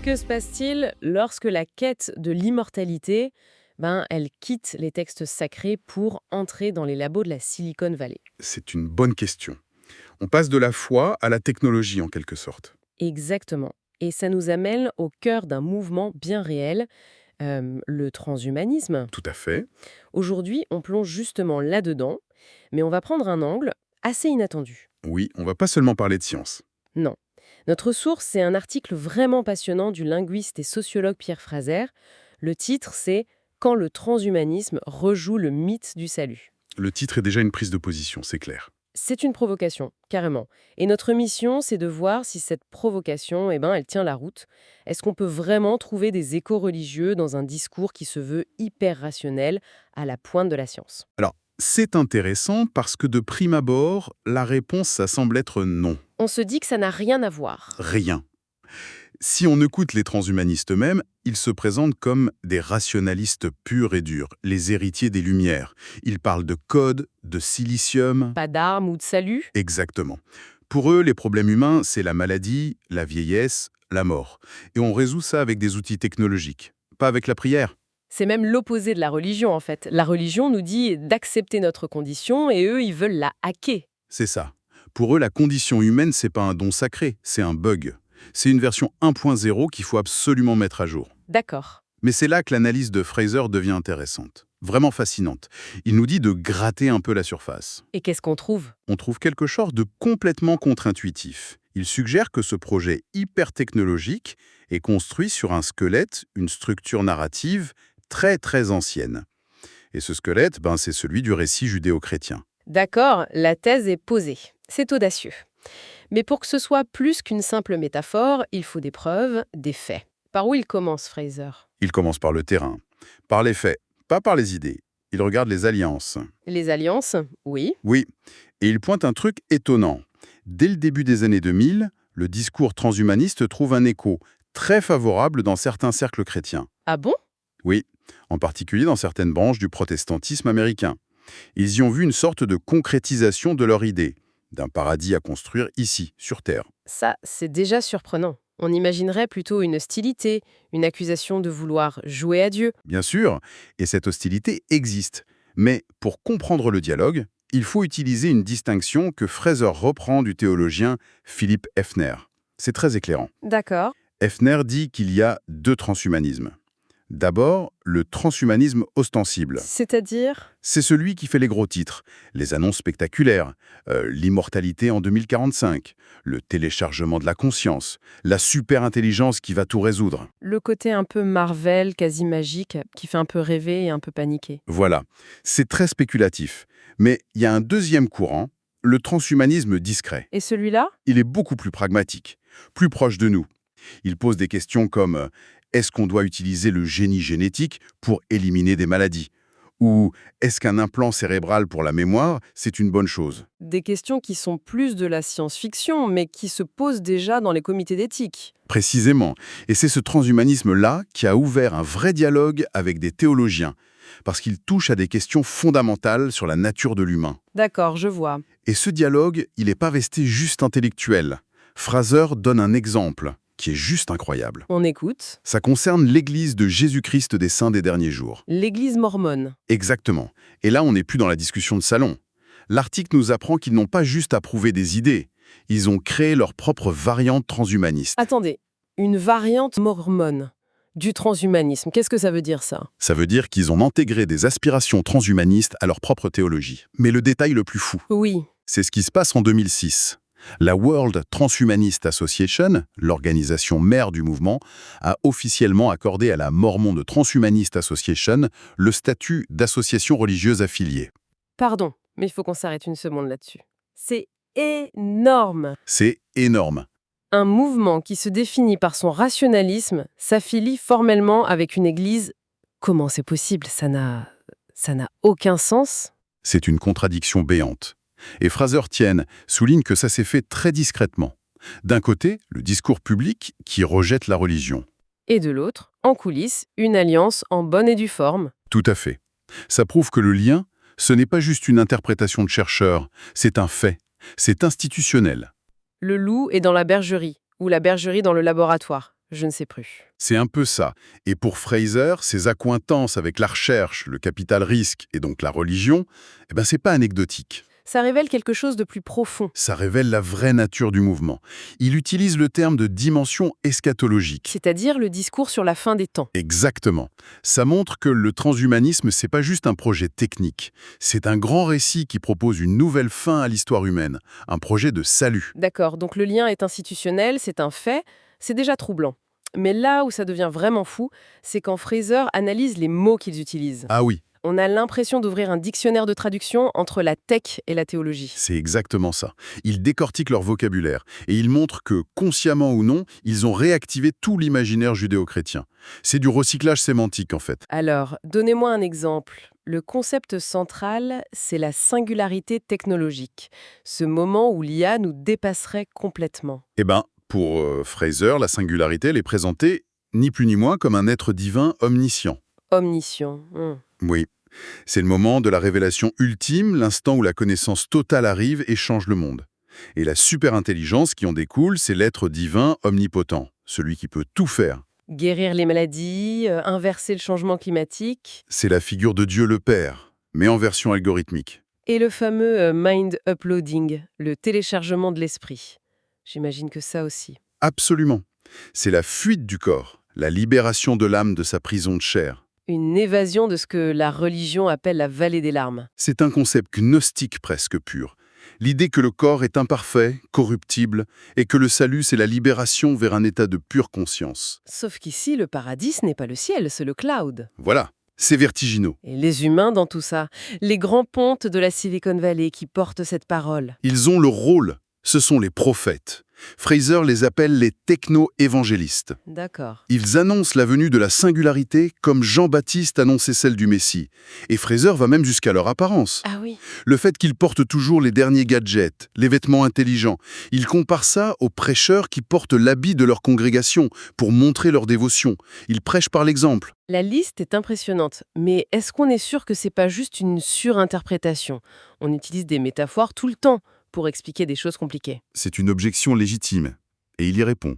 Que se passe-t-il lorsque la quête de l'immortalité, elle quitte les textes sacrés pour entrer dans les labos de la Silicon Valley? C'est une bonne question. On passe de la foi à la technologie en quelque sorte. Exactement. Et ça nous amène au cœur d'un mouvement bien réel, le transhumanisme. Tout à fait. Aujourd'hui, on plonge justement là-dedans, mais on va prendre un angle assez inattendu. Oui, on va pas seulement parler de science. Non. Notre source, c'est un article vraiment passionnant du linguiste et sociologue Pierre Fraser. Le titre, c'est Quand le transhumanisme rejoue le mythe du salut. Le titre est déjà une prise de position, c'est clair. C'est une provocation, carrément. Et notre mission, c'est de voir si cette provocation, elle tient la route. Est-ce qu'on peut vraiment trouver des échos religieux dans un discours qui se veut hyper rationnel, à la pointe de la science? Alors, c'est intéressant parce que de prime abord, la réponse, ça semble être non. On se dit que ça n'a rien à voir. Rien. Si on écoute les transhumanistes eux-mêmes, ils se présentent comme des rationalistes purs et durs, les héritiers des Lumières. Ils parlent de code, de silicium. Pas d'armes ou de salut? Exactement. Pour eux, les problèmes humains, c'est la maladie, la vieillesse, la mort. Et on résout ça avec des outils technologiques, pas avec la prière. C'est même l'opposé de la religion, en fait. La religion nous dit d'accepter notre condition et eux, ils veulent la hacker. C'est ça. Pour eux, la condition humaine, c'est pas un don sacré, c'est un bug. C'est une version 1.0 qu'il faut absolument mettre à jour. D'accord. Mais c'est là que l'analyse de Fraser devient intéressante, vraiment fascinante. Il nous dit de gratter un peu la surface. Et qu'est-ce qu'on trouve? On trouve quelque chose de complètement contre-intuitif. Il suggère que ce projet hyper technologique est construit sur un squelette, une structure narrative très très ancienne. Et ce squelette, c'est celui du récit judéo-chrétien. D'accord, la thèse est posée. C'est audacieux. Mais pour que ce soit plus qu'une simple métaphore, il faut des preuves, des faits. Par où il commence, Fraser? Il commence par le terrain, par les faits, pas par les idées. Il regarde les alliances. Les alliances, oui. Oui, et il pointe un truc étonnant. Dès le début des années 2000, le discours transhumaniste trouve un écho très favorable dans certains cercles chrétiens. Ah bon? Oui, en particulier dans certaines branches du protestantisme américain. Ils y ont vu une sorte de concrétisation de leur idée, d'un paradis à construire ici, sur Terre. Ça, c'est déjà surprenant. On imaginerait plutôt une hostilité, une accusation de vouloir jouer à Dieu. Bien sûr, et cette hostilité existe. Mais pour comprendre le dialogue, il faut utiliser une distinction que Fraser reprend du théologien Philipp Hefner. C'est très éclairant. D'accord. Hefner dit qu'il y a deux transhumanismes. D'abord, le transhumanisme ostensible. C'est-à-dire? C'est celui qui fait les gros titres, les annonces spectaculaires, l'immortalité en 2045, le téléchargement de la conscience, la super-intelligence qui va tout résoudre. Le côté un peu Marvel, quasi magique, qui fait un peu rêver et un peu paniquer. Voilà, c'est très spéculatif. Mais il y a un deuxième courant, le transhumanisme discret. Et celui-là? Il est beaucoup plus pragmatique, plus proche de nous. Il pose des questions comme est-ce qu'on doit utiliser le génie génétique pour éliminer des maladies? Ou est-ce qu'un implant cérébral pour la mémoire, c'est une bonne chose? Des questions qui sont plus de la science-fiction, mais qui se posent déjà dans les comités d'éthique. Précisément. Et c'est ce transhumanisme-là qui a ouvert un vrai dialogue avec des théologiens, parce qu'il touche à des questions fondamentales sur la nature de l'humain. D'accord, je vois. Et ce dialogue, il n'est pas resté juste intellectuel. Fraser donne un exemple qui est juste incroyable. On écoute. Ça concerne l'Église de Jésus-Christ des Saints des Derniers Jours. L'Église mormone. Exactement. Et là, on n'est plus dans la discussion de salon. L'article nous apprend qu'ils n'ont pas juste approuvé des idées, ils ont créé leur propre variante transhumaniste. Attendez, une variante mormone du transhumanisme, qu'est-ce que ça veut dire ça? Ça veut dire qu'ils ont intégré des aspirations transhumanistes à leur propre théologie. Mais le détail le plus fou, Oui. c'est ce qui se passe en 2006. La World Transhumanist Association, l'organisation mère du mouvement, a officiellement accordé à la Mormon de Transhumanist Association le statut d'association religieuse affiliée. Pardon, mais il faut qu'on s'arrête une seconde là-dessus. C'est énorme. C'est énorme. Un mouvement qui se définit par son rationalisme s'affilie formellement avec une église. Comment c'est possible? Ça n'a aucun sens. C'est une contradiction béante. Et Fraser Tienne souligne que ça s'est fait très discrètement. D'un côté, le discours public qui rejette la religion. Et de l'autre, en coulisses, une alliance en bonne et due forme. Tout à fait. Ça prouve que le lien, ce n'est pas juste une interprétation de chercheurs, c'est un fait. C'est institutionnel. Le loup est dans la bergerie, ou la bergerie dans le laboratoire. Je ne sais plus. C'est un peu ça. Et pour Fraser, ses accointances avec la recherche, le capital risque et donc la religion, c'est pas anecdotique. Ça révèle quelque chose de plus profond. Ça révèle la vraie nature du mouvement. Il utilise le terme de dimension eschatologique. C'est-à-dire le discours sur la fin des temps. Exactement. Ça montre que le transhumanisme, c'est pas juste un projet technique. C'est un grand récit qui propose une nouvelle fin à l'histoire humaine. Un projet de salut. D'accord, donc le lien est institutionnel, c'est un fait, c'est déjà troublant. Mais là où ça devient vraiment fou, c'est quand Fraser analyse les mots qu'ils utilisent. Ah oui, On a l'impression d'ouvrir un dictionnaire de traduction entre la tech et la théologie. c'est exactement ça. Il décortique leur vocabulaire et il montre que, consciemment ou non, ils ont réactivé tout l'imaginaire judéo-chrétien. C'est du recyclage sémantique, en fait. Alors, donnez-moi un exemple. Le concept central, c'est la singularité technologique, ce moment où l'IA nous dépasserait complètement. Pour Fraser, la singularité, elle est présentée ni plus ni moins comme un être divin omniscient. Omniscient. Oui, c'est le moment de la révélation ultime, l'instant où la connaissance totale arrive et change le monde. Et la super-intelligence qui en découle, c'est l'être divin omnipotent, celui qui peut tout faire. Guérir les maladies, inverser le changement climatique, C'est la figure de Dieu le Père, mais en version algorithmique. et le fameux mind uploading, le téléchargement de l'esprit. J'imagine que ça aussi. Absolument. C'est la fuite du corps, la libération de l'âme de sa prison de chair. Une évasion de ce que la religion appelle la vallée des larmes. C'est un concept gnostique presque pur. L'idée que le corps est imparfait, corruptible, et que le salut, c'est la libération vers un état de pure conscience. Sauf qu'ici, le paradis, ce n'est pas le ciel, c'est le cloud. Voilà, c'est vertigineux. Et les humains dans tout ça, les grands pontes de la Silicon Valley qui portent cette parole. Ils ont leur rôle, ce sont les prophètes. Fraser les appelle les techno-évangélistes. D'accord. Ils annoncent la venue de la singularité comme Jean-Baptiste annonçait celle du Messie. Et Fraser va même jusqu'à leur apparence. Ah oui. Le fait qu'ils portent toujours les derniers gadgets, les vêtements intelligents. Il compare ça aux prêcheurs qui portent l'habit de leur congrégation pour montrer leur dévotion. Ils prêchent par l'exemple. La liste est impressionnante, mais est-ce qu'on est sûr que c'est pas juste une surinterprétation? On utilise des métaphores tout le temps pour expliquer des choses compliquées. C'est une objection légitime. Et il y répond.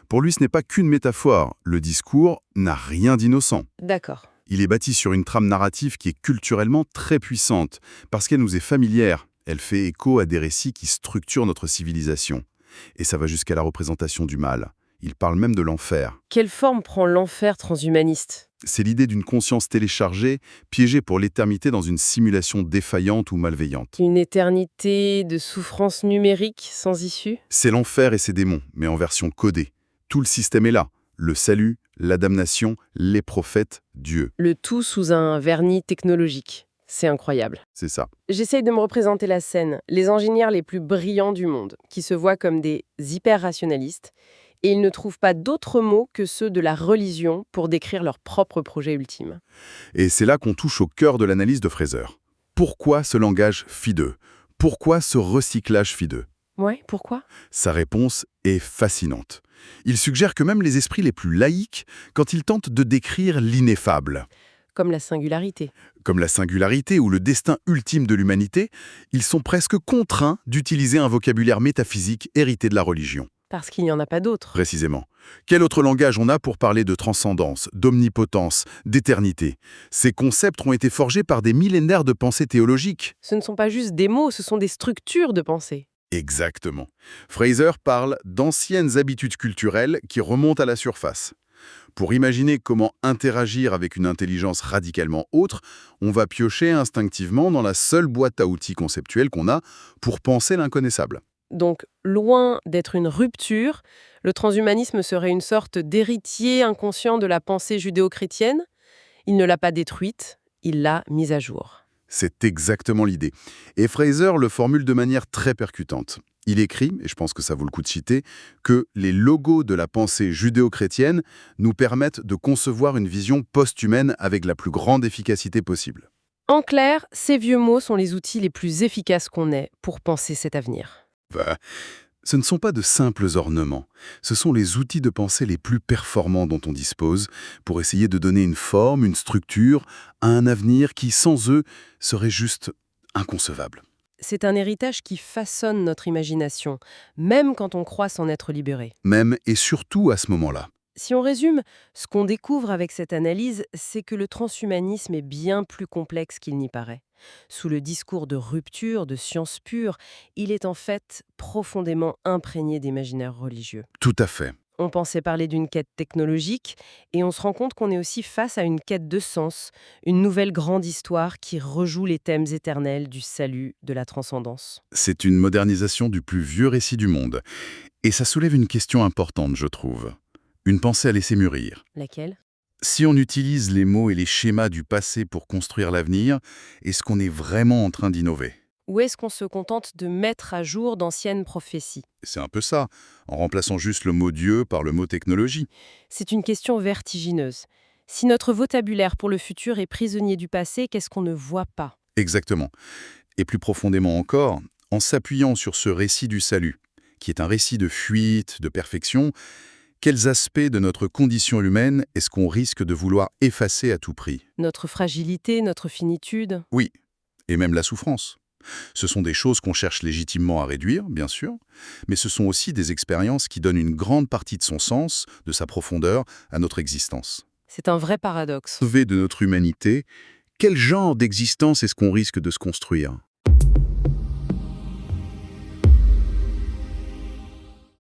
Pour lui, ce n'est pas qu'une métaphore. Le discours n'a rien d'innocent. D'accord. Il est bâti sur une trame narrative qui est culturellement très puissante, parce qu'elle nous est familière. Elle fait écho à des récits qui structurent notre civilisation. Et ça va jusqu'à la représentation du mal. Il parle même de l'enfer. Quelle forme prend l'enfer transhumaniste? C'est l'idée d'une conscience téléchargée, piégée pour l'éternité dans une simulation défaillante ou malveillante. Une éternité de souffrance numérique sans issue? C'est l'enfer et ses démons, mais en version codée. Tout le système est là. Le salut, la damnation, les prophètes, Dieu. Le tout sous un vernis technologique. C'est incroyable. C'est ça. J'essaye de me représenter la scène. Les ingénieurs les plus brillants du monde, qui se voient comme des hyper-rationalistes, et ils ne trouvent pas d'autres mots que ceux de la religion pour décrire leur propre projet ultime. Et c'est là qu'on touche au cœur de l'analyse de Fraser. Pourquoi ce langage fideux? Pourquoi ce recyclage fideux? Ouais, pourquoi? Sa réponse est fascinante. Il suggère que même les esprits les plus laïques, quand ils tentent de décrire l'ineffable, Comme la singularité. comme la singularité ou le destin ultime de l'humanité, ils sont presque contraints d'utiliser un vocabulaire métaphysique hérité de la religion. Parce qu'il n'y en a pas d'autres. Précisément. Quel autre langage on a pour parler de transcendance, d'omnipotence, d'éternité? Ces concepts ont été forgés par des millénaires de pensées théologiques. Ce ne sont pas juste des mots, ce sont des structures de pensée. Exactement. Fraser parle d'anciennes habitudes culturelles qui remontent à la surface. Pour imaginer comment interagir avec une intelligence radicalement autre, on va piocher instinctivement dans la seule boîte à outils conceptuelle qu'on a pour penser l'inconnaissable. Donc, loin d'être une rupture, le transhumanisme serait une sorte d'héritier inconscient de la pensée judéo-chrétienne. Il ne l'a pas détruite, il l'a mise à jour. C'est exactement l'idée. Et Fraser le formule de manière très percutante. Il écrit, et je pense que ça vaut le coup de citer, que les logos de la pensée judéo-chrétienne nous permettent de concevoir une vision post-humaine avec la plus grande efficacité possible. En clair, ces vieux mots sont les outils les plus efficaces qu'on ait pour penser cet avenir. Ce ne sont pas de simples ornements, ce sont les outils de pensée les plus performants dont on dispose pour essayer de donner une forme, une structure à un avenir qui, sans eux, serait juste inconcevable. C'est un héritage qui façonne notre imagination, même quand on croit s'en être libéré. Même et surtout à ce moment-là. Si on résume, ce qu'on découvre avec cette analyse, c'est que le transhumanisme est bien plus complexe qu'il n'y paraît. Sous le discours de rupture, de science pure, il est en fait profondément imprégné d'imaginaire religieux. Tout à fait. On pensait parler d'une quête technologique, et on se rend compte qu'on est aussi face à une quête de sens, une nouvelle grande histoire qui rejoue les thèmes éternels du salut, de la transcendance. C'est une modernisation du plus vieux récit du monde. Et ça soulève une question importante, je trouve. Une pensée à laisser mûrir. Laquelle? Si on utilise les mots et les schémas du passé pour construire l'avenir, est-ce qu'on est vraiment en train d'innover? Ou est-ce qu'on se contente de mettre à jour d'anciennes prophéties? C'est un peu ça, en remplaçant juste le mot Dieu par le mot technologie. C'est une question vertigineuse. Si notre vocabulaire pour le futur est prisonnier du passé, qu'est-ce qu'on ne voit pas? Exactement. Et plus profondément encore, en s'appuyant sur ce récit du salut, qui est un récit de fuite, de perfection, quels aspects de notre condition humaine est-ce qu'on risque de vouloir effacer à tout prix? Notre fragilité, notre finitude? Oui, et même la souffrance. Ce sont des choses qu'on cherche légitimement à réduire, bien sûr, mais ce sont aussi des expériences qui donnent une grande partie de son sens, de sa profondeur, à notre existence. C'est un vrai paradoxe. Sauver de notre humanité, quel genre d'existence est-ce qu'on risque de se construire?